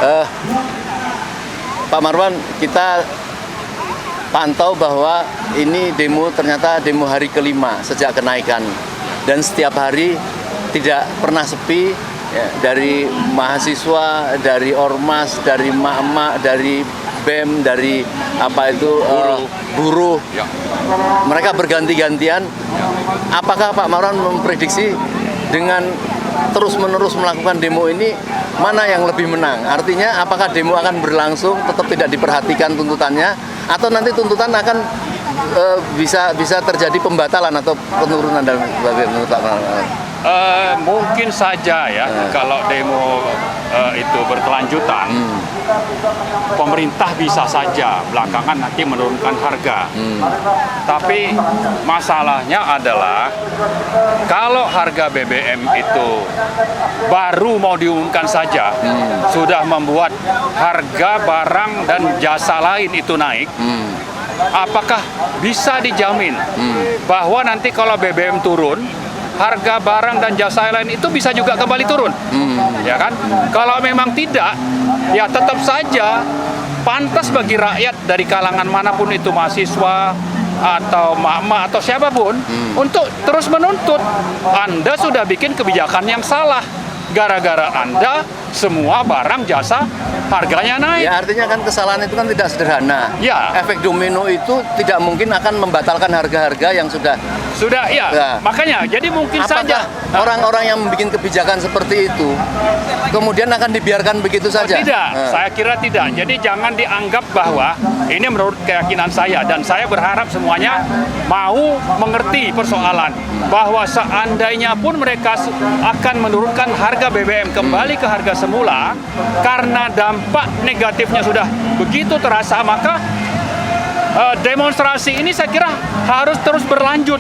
Eh, Pak Marwan, kita pantau bahwa ini ternyata demo hari kelima sejak kenaikan, dan setiap hari tidak pernah sepi ya, dari mahasiswa, dari ormas, dari emak-emak, dari BEM, dari buruh. Ya. Mereka berganti-gantian. Apakah Pak Marwan memprediksi dengan terus-menerus melakukan demo ini mana yang lebih menang? Artinya apakah demo akan berlangsung, tetap tidak diperhatikan tuntutannya, atau nanti tuntutan akan bisa terjadi pembatalan atau penurunan dalam menurut Pak Marwan? Mungkin saja ya kalau demo itu berkelanjutan, pemerintah bisa saja belakangan nanti menurunkan harga. Tapi masalahnya adalah kalau harga BBM itu baru mau diumumkan saja, sudah membuat harga barang dan jasa lain itu naik. Apakah bisa dijamin bahwa nanti kalau BBM turun, harga barang dan jasa lain itu bisa juga kembali turun, ya kan? Kalau memang tidak, ya tetap saja pantas bagi rakyat dari kalangan manapun itu, mahasiswa atau mama atau siapapun, untuk terus menuntut Anda sudah bikin kebijakan yang salah. Gara-gara Anda semua barang jasa harganya naik. Ya, artinya kan kesalahan itu kan tidak sederhana. Ya. Efek domino itu tidak mungkin akan membatalkan harga-harga yang sudah ya. Makanya jadi mungkin saja orang-orang yang membuat kebijakan seperti itu kemudian akan dibiarkan begitu saja. Tidak, saya kira tidak. Jadi jangan dianggap bahwa ini menurut keyakinan saya, dan saya berharap semuanya mau mengerti persoalan bahwa seandainya pun mereka akan menurunkan harga BBM kembali ke harga semula karena dampak negatifnya sudah begitu terasa, maka demonstrasi ini saya kira harus terus berlanjut,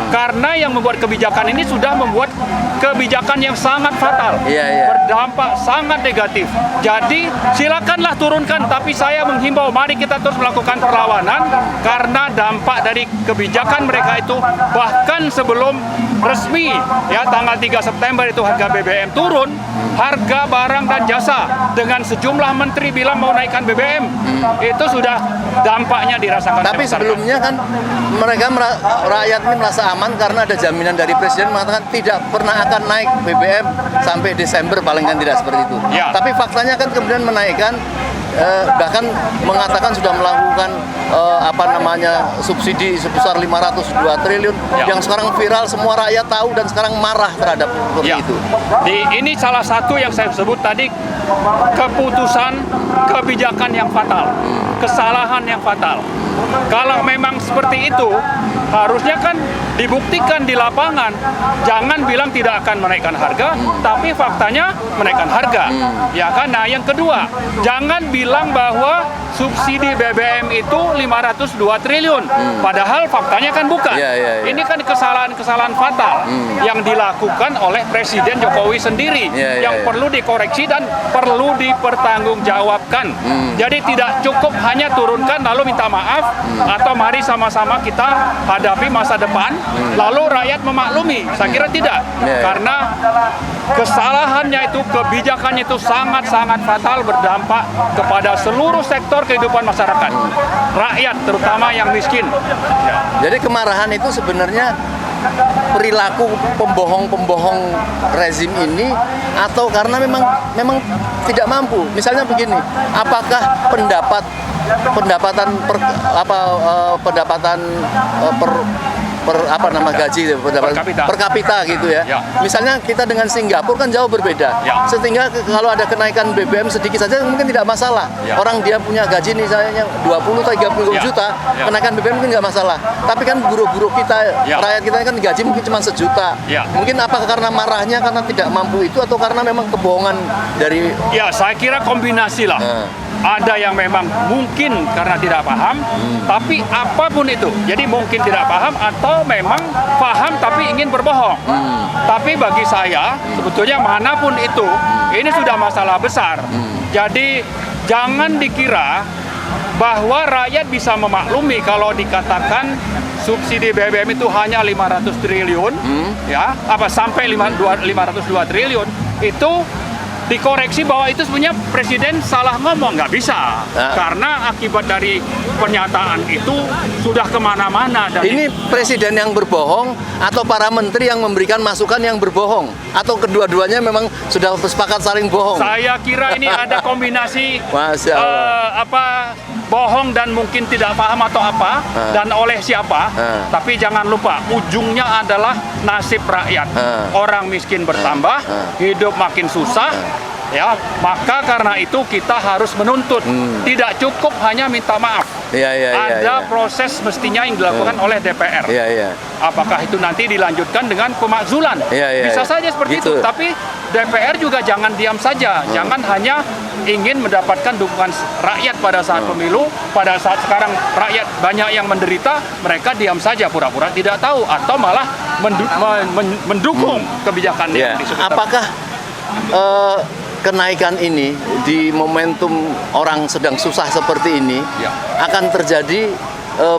karena yang membuat kebijakan ini sudah membuat kebijakan yang sangat fatal, berdampak sangat negatif. Jadi silakanlah turunkan, tapi saya menghimbau mari kita terus melakukan perlawanan, karena dampak dari kebijakan mereka itu bahkan sebelum resmi ya tanggal 3 September itu harga BBM turun, harga barang dan jasa dengan sejumlah menteri bilang mau naikkan BBM, itu sudah dampaknya dirasakan. Tapi sebelumnya kan rakyat ini merasa aman karena ada jaminan dari Presiden mengatakan tidak pernah akan naik BBM sampai Desember, paling kan tidak seperti itu. Ya. Tapi faktanya kan kemudian menaikkan, bahkan mengatakan sudah melakukan subsidi sebesar 502 triliun yang sekarang viral, semua rakyat tahu dan sekarang marah terhadap itu. Ini salah satu yang saya sebut tadi, keputusan kebijakan yang fatal, kesalahan yang fatal. Kalau memang seperti itu, harusnya kan dibuktikan di lapangan. Jangan bilang tidak akan menaikkan harga, tapi faktanya menaikkan harga. Ya kan? Nah, yang kedua, jangan bilang bahwa subsidi BBM itu 502 triliun. Padahal faktanya kan bukan. Ini kan kesalahan-kesalahan fatal yang dilakukan oleh Presiden Jokowi sendiri, yang perlu dikoreksi dan perlu dipertanggungjawabkan. Jadi tidak cukup hanya turunkan lalu minta maaf, atau mari sama-sama kita hadapi masa depan, lalu rakyat memaklumi. Saya kira tidak, karena kesalahannya itu, kebijakannya itu sangat-sangat fatal, berdampak kepada seluruh sektor kehidupan masyarakat, rakyat terutama yang miskin. Jadi kemarahan itu sebenarnya perilaku pembohong-pembohong rezim ini, atau karena memang tidak mampu. Misalnya begini, apakah pendapatan gaji per kapita gitu ya. Misalnya kita dengan Singapura kan jauh berbeda. Sehingga kalau ada kenaikan BBM sedikit saja mungkin tidak masalah. Orang dia punya gaji misalnya 20-30 juta, kenaikan BBM mungkin nggak masalah. Tapi kan buruh-buruh kita, rakyat kita kan gaji mungkin cuma sejuta. Mungkin apakah karena marahnya karena tidak mampu itu, atau karena memang kebohongan dari... Ya, saya kira kombinasi lah. Ada yang memang mungkin karena tidak paham, tapi apapun itu, jadi mungkin tidak paham atau memang paham tapi ingin berbohong. Tapi bagi saya, sebetulnya manapun itu, ini sudah masalah besar. Jadi jangan dikira bahwa rakyat bisa memaklumi kalau dikatakan subsidi BBM itu hanya 500 triliun, sampai 502 triliun, itu dikoreksi bahwa itu sebenarnya presiden salah ngomong, nggak bisa. Karena akibat dari pernyataan itu sudah kemana-mana. Dan ini presiden yang berbohong atau para menteri yang memberikan masukan yang berbohong? Atau kedua-duanya memang sudah sepakat saling bohong? Saya kira ini ada kombinasi Masya Allah. bohong dan mungkin tidak paham atau apa, dan oleh siapa. Tapi jangan lupa, ujungnya adalah nasib rakyat. Orang miskin bertambah, hidup makin susah. Ya, maka karena itu kita harus menuntut. Tidak cukup hanya minta maaf. Ada proses mestinya yang dilakukan oleh DPR. Apakah itu nanti dilanjutkan dengan pemakzulan? Bisa saja seperti itu. Tapi DPR juga jangan diam saja. Jangan hanya ingin mendapatkan dukungan rakyat pada saat pemilu. Pada saat sekarang rakyat banyak yang menderita, mereka diam saja, pura-pura tidak tahu, atau malah mendukung kebijakan yang disebut. Apakah kenaikan ini di momentum orang sedang susah seperti ini akan terjadi,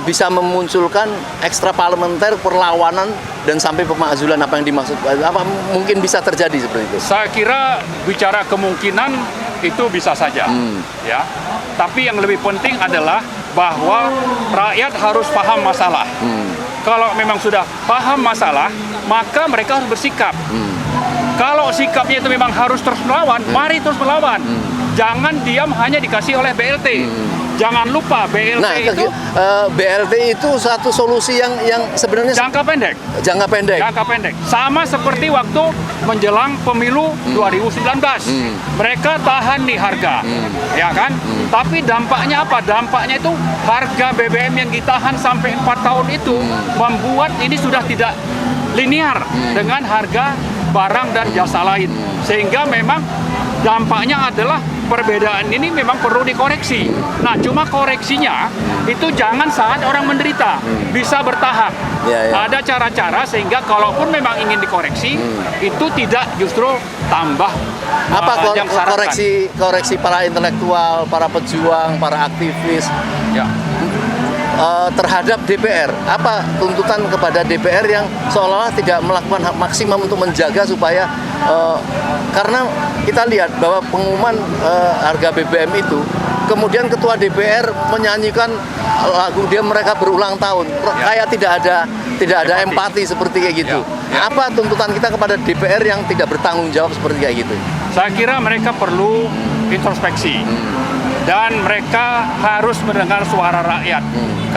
bisa memunculkan ekstra parlementer, perlawanan, dan sampai pemakzulan apa yang dimaksud? Apa mungkin bisa terjadi seperti itu? Saya kira bicara kemungkinan itu bisa saja, ya. Tapi yang lebih penting adalah bahwa rakyat harus paham masalah. Kalau memang sudah paham masalah, maka mereka harus bersikap. Kalau sikapnya itu memang harus terus melawan, mari terus melawan. Jangan diam hanya dikasih oleh BLT. Jangan lupa BLT itu satu solusi yang sebenarnya jangka pendek. Jangka pendek. Sama seperti waktu menjelang pemilu 2019. Mereka tahan nih harga, ya kan? Tapi dampaknya apa? Dampaknya itu harga BBM yang ditahan sampai 4 tahun itu membuat ini sudah tidak linear dengan harga barang dan jasa lain, sehingga memang dampaknya adalah perbedaan ini memang perlu dikoreksi. Nah, cuma koreksinya itu jangan saat orang menderita, bisa bertahap. Ada cara-cara sehingga kalaupun memang ingin dikoreksi, itu tidak justru tambah. Apa koreksi para intelektual, para pejuang, para aktivis terhadap DPR? Apa tuntutan kepada DPR yang seolah-olah tidak melakukan hak maksimum untuk menjaga supaya karena kita lihat bahwa pengumuman harga BBM itu kemudian ketua DPR menyanyikan lagu mereka berulang tahun, kayak tidak ada empati seperti kayak gitu. Apa tuntutan kita kepada DPR yang tidak bertanggung jawab seperti kayak gitu? Saya kira mereka perlu introspeksi. Dan mereka harus mendengar suara rakyat,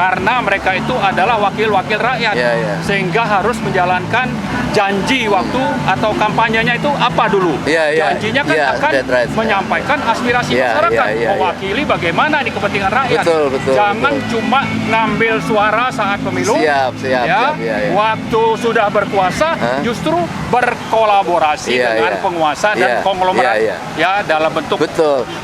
karena mereka itu adalah wakil-wakil rakyat, sehingga harus menjalankan janji waktu atau kampanyenya itu apa dulu. Janjinya kan akan menyampaikan aspirasi masyarakat, mewakili bagaimana di kepentingan rakyat. Jangan cuma ngambil suara saat pemilu, waktu sudah berkuasa justru berkolaborasi dengan penguasa dan konglomerat dalam bentuk.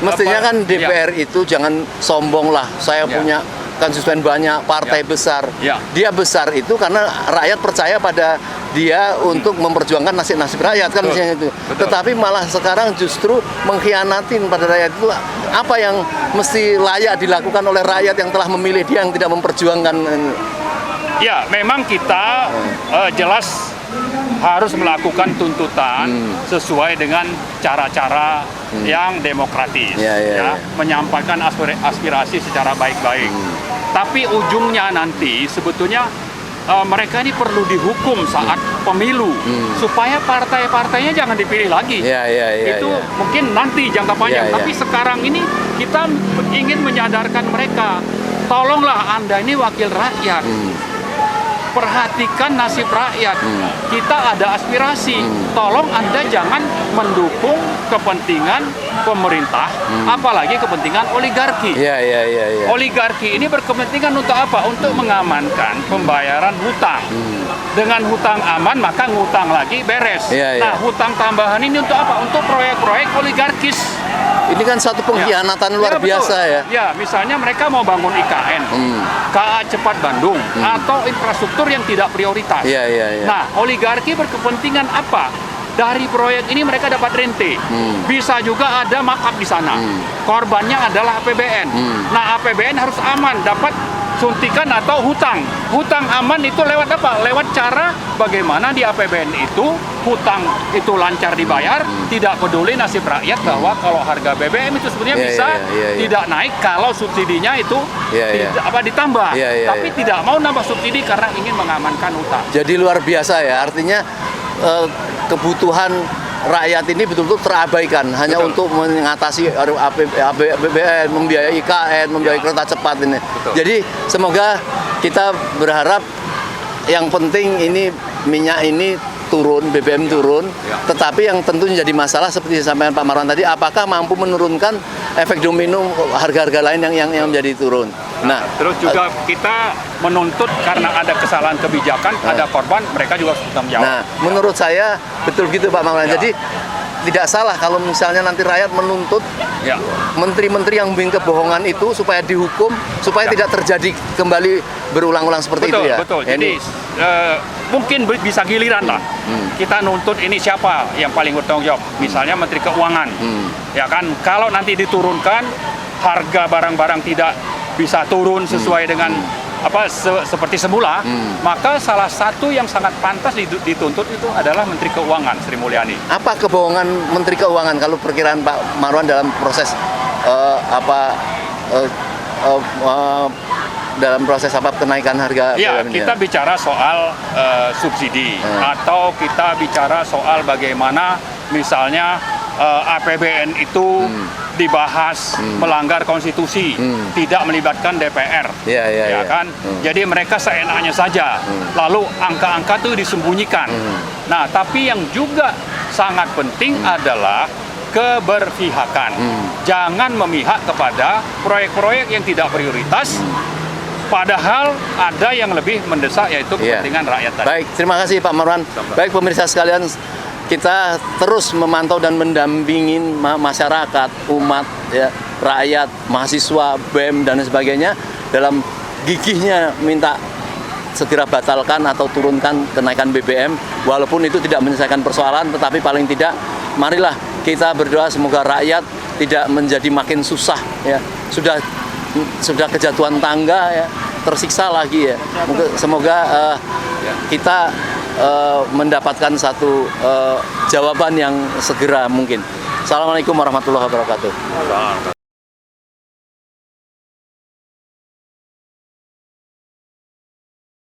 Mestinya kan DPR itu jangan sombong lah, saya punya konstituen banyak, partai besar. Dia besar itu karena rakyat percaya pada dia untuk memperjuangkan nasib-nasib rakyat kan, misalnya itu. Tetapi malah sekarang justru mengkhianatin pada rakyat itu. Apa yang mesti layak dilakukan oleh rakyat yang telah memilih dia, yang tidak memperjuangkan? Ya, memang kita jelas harus melakukan tuntutan sesuai dengan cara-cara yang demokratis, menyampaikan aspirasi secara baik-baik. Tapi ujungnya nanti sebetulnya mereka ini perlu dihukum saat pemilu supaya partai-partainya jangan dipilih lagi. Itu mungkin nanti jangka panjang. Tapi sekarang ini kita ingin menyadarkan mereka, tolonglah Anda ini wakil rakyat. Perhatikan nasib rakyat. Kita ada aspirasi. Tolong Anda jangan mendukung kepentingan pemerintah, apalagi kepentingan oligarki. Oligarki ini berkepentingan untuk apa? Untuk mengamankan pembayaran hutang. Dengan hutang aman, maka ngutang lagi beres. Nah, hutang tambahan ini untuk apa? Untuk proyek-proyek oligarkis. Ini kan satu pengkhianatan luar biasa ya. Ya, misalnya mereka mau bangun IKN, KA Cepat Bandung, atau infrastruktur yang tidak prioritas. Nah, oligarki berkepentingan apa? Dari proyek ini mereka dapat rente. Bisa juga ada markup di sana. Korbannya adalah APBN. Nah, APBN harus aman, dapat suntikan atau hutang. Hutang aman itu lewat apa? Lewat cara bagaimana di APBN itu hutang itu lancar dibayar, tidak peduli nasib rakyat bahwa kalau harga BBM itu sebenarnya bisa tidak naik kalau subsidinya itu ditambah. Tapi tidak mau nambah subsidi karena ingin mengamankan hutang. Jadi luar biasa ya, artinya kebutuhan rakyat ini betul-betul terabaikan hanya untuk mengatasi APBN, membiayai IKN, membiayai kereta cepat ini. Jadi semoga kita berharap yang penting ini minyak ini turun, BBM turun, tetapi yang tentu jadi masalah seperti disampaikan Pak Marwan tadi, apakah mampu menurunkan efek domino harga-harga lain yang menjadi turun. Nah, terus juga kita menuntut karena ada kesalahan kebijakan, ada korban, mereka juga harus bertanggung jawab. Nah, menurut saya betul gitu Pak Marwan. Jadi tidak salah kalau misalnya nanti rakyat menuntut menteri-menteri yang membuat kebohongan itu supaya dihukum, supaya tidak terjadi kembali berulang-ulang seperti itu ya. Betul. Jadi mungkin bisa giliran lah. Kita nuntut ini siapa yang paling bertanggung jawab? Misalnya Menteri Keuangan. Ya kan, kalau nanti diturunkan harga barang-barang tidak bisa turun sesuai dengan seperti semula, maka salah satu yang sangat pantas dituntut itu adalah Menteri Keuangan Sri Mulyani. Apa kebohongan Menteri Keuangan kalau perkiraan Pak Marwan dalam proses kenaikan harga BBM? Kita bicara soal subsidi atau kita bicara soal bagaimana misalnya APBN itu dibahas melanggar konstitusi, tidak melibatkan DPR, kan? Jadi mereka seenaknya saja, lalu angka-angka itu disembunyikan. Nah, tapi yang juga sangat penting adalah keberpihakan. Jangan memihak kepada proyek-proyek yang tidak prioritas, padahal ada yang lebih mendesak yaitu kepentingan rakyat tadi. Baik, terima kasih Pak Marwan. Baik pemirsa sekalian, kita terus memantau dan mendampingi masyarakat, umat, rakyat, mahasiswa, BEM dan sebagainya dalam gigihnya minta segera batalkan atau turunkan kenaikan BBM, walaupun itu tidak menyelesaikan persoalan, tetapi paling tidak marilah kita berdoa semoga rakyat tidak menjadi makin susah ya. Sudah kejatuhan tangga ya, tersiksa lagi ya. Semoga kita mendapatkan satu jawaban yang segera mungkin. Assalamualaikum warahmatullahi wabarakatuh.